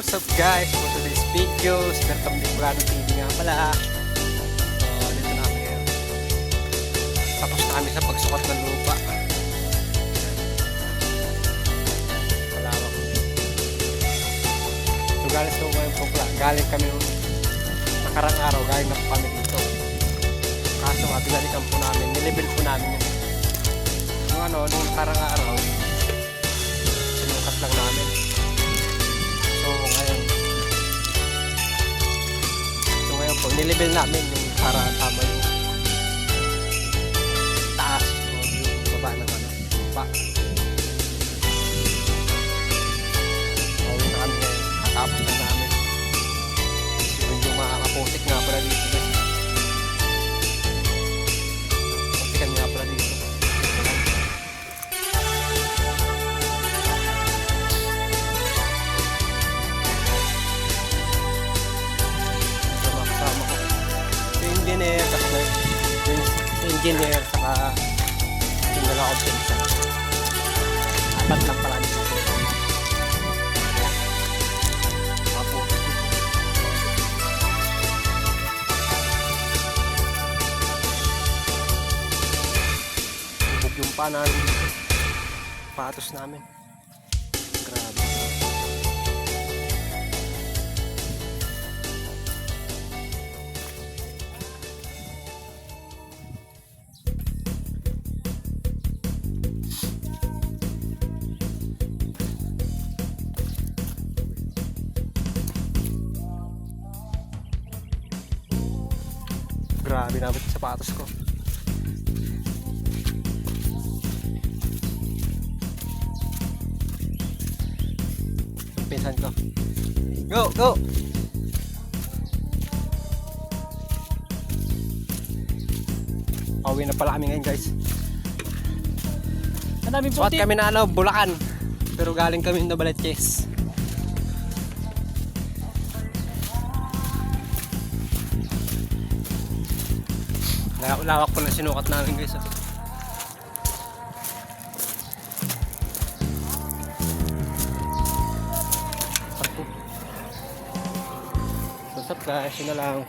What's up guys? For today's videos, welcome to Plano TV nga pala. Dito na kami ngayon. Tapos na kami sa pagsukat ng lupa. Palawak. So galing sa ngayon po pala. Galing kami nung nakarang araw. Galing na po kami dito. Kaso nga, binalikan po namin. Nilevel po namin yun. Nung nakarang araw, sinukat lang namin. So nilevel namin yung para tama yung taas o yung baba ng lupa. Pauwi na kami ngayon. Katapos na namin. Medyo makakaputik nga pala dito guys. Putikan nga pala dito. Engineer, tapos engineer, saka yung nag-out pinsan. Apat lang pala dito. Bubog yung pa namin dito. Patos namin. Grabe. Grabe namin yung sapatos ko. Yung pinsan ko. Go! Go! Pauwi na pala kami ngayon guys. Sukat kami na Bulacan. Pero galing kami na Baletiers. Lawak po na sinukat namin guys. What's up guys? Yun na lang.